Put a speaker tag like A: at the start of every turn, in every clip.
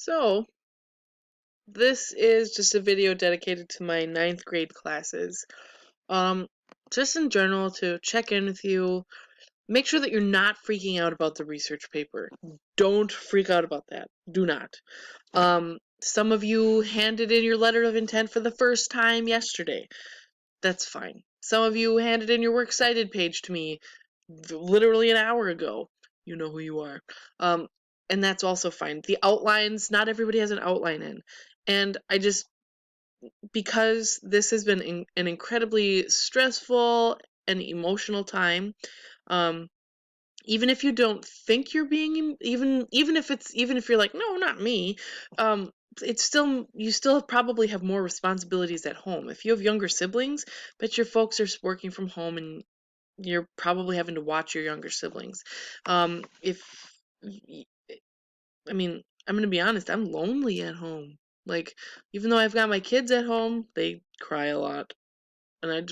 A: So, this is just a video dedicated to my ninth grade classes. Um, just in general to check in with you, make sure that you're not freaking out about the research paper. Don't freak out about that. Do not. Some of you handed in your letter of intent for the first time yesterday. That's fine. Some of you handed in your works cited page to me literally an hour ago. You know who you are. Um, and that's also fine. The outlines, not everybody has an outline in. And because this has been an incredibly stressful and emotional time, um, even if you don't think you're being, even if you're like, no, not me, it's still, you still probably have more responsibilities at home. If you have younger siblings, bet your folks are working from home and you're probably having to watch your younger siblings. If I mean, I'm gonna be honest, I'm lonely at home. Like, even though I've got my kids at home, they cry a lot, and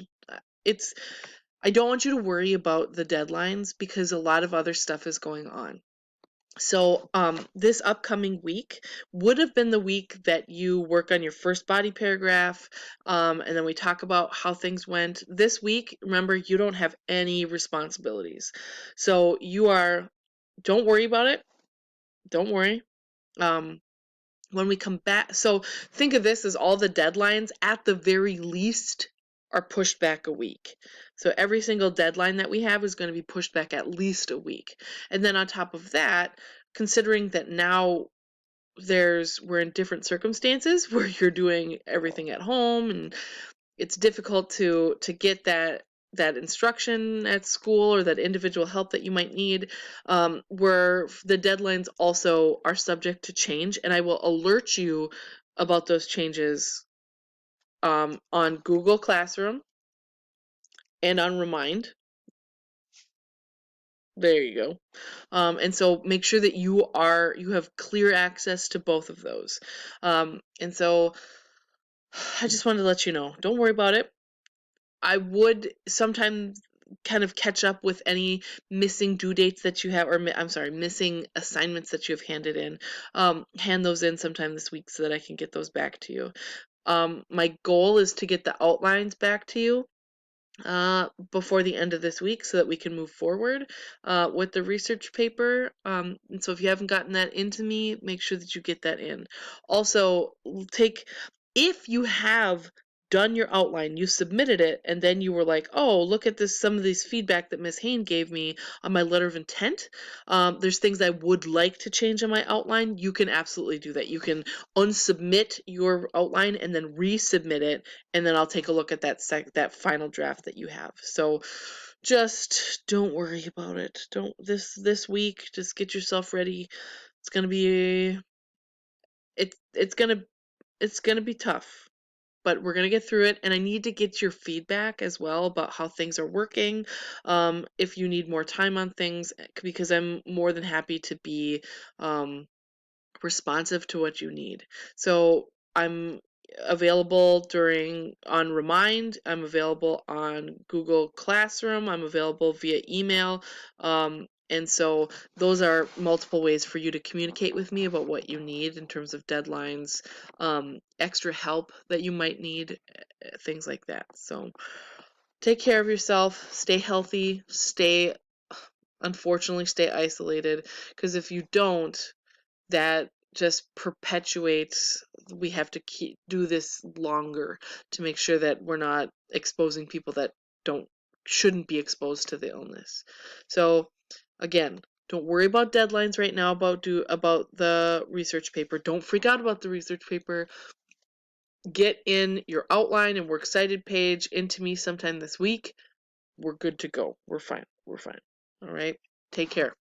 A: it's I don't want you to worry about the deadlines because a lot of other stuff is going on. So, this upcoming week would have been the week that you work on your first body paragraph, and then we talk about how things went. This week, remember, you don't have any responsibilities. So don't worry about it. Don't worry. Um, when we come back, so think of this as all the deadlines at the very least are pushed back a week. So every single deadline that we have is going to be pushed back at least a week. And then on top of that, considering that now we're in different circumstances where you're doing everything at home and it's difficult to get that instruction at school or that individual help that you might need, where the deadlines also are subject to change, and I will alert you about those changes on Google Classroom and on Remind. There you go. And so make sure that you have clear access to both of those. And so I just wanted to let you know, don't worry about it. I would sometimes kind of catch up with any missing due dates that you have, or I'm sorry, missing assignments that you have handed in. Hand those in sometime this week so that I can get those back to you. My goal is to get the outlines back to you before the end of this week so that we can move forward with the research paper. And so if you haven't gotten that into me, make sure that you get that in. Also, if you have done your outline, you submitted it, and then you were like, oh, look at this, some of these feedback that Ms. Hain gave me on my letter of intent. There's things I would like to change on my outline. You can absolutely do that. You can unsubmit your outline and then resubmit it, and then I'll take a look at that final draft that you have. So just don't worry about it. Don't this week, just get yourself ready. It's gonna be it's gonna be tough, but we're gonna get through it. And I need to get your feedback as well about how things are working. If you need more time on things, because I'm more than happy to be responsive to what you need. So I'm available on Remind, I'm available on Google Classroom, I'm available via email. And so those are multiple ways for you to communicate with me about what you need in terms of deadlines, extra help that you might need, things like that. So take care of yourself, stay healthy, unfortunately, stay isolated, because if you don't, that just perpetuates, we have to do this longer to make sure that we're not exposing people that don't shouldn't be exposed to the illness. So again, don't worry about deadlines right now about the research paper. Don't freak out about the research paper. Get in your outline and works cited page into me sometime this week. We're good to go. We're fine. All right. Take care.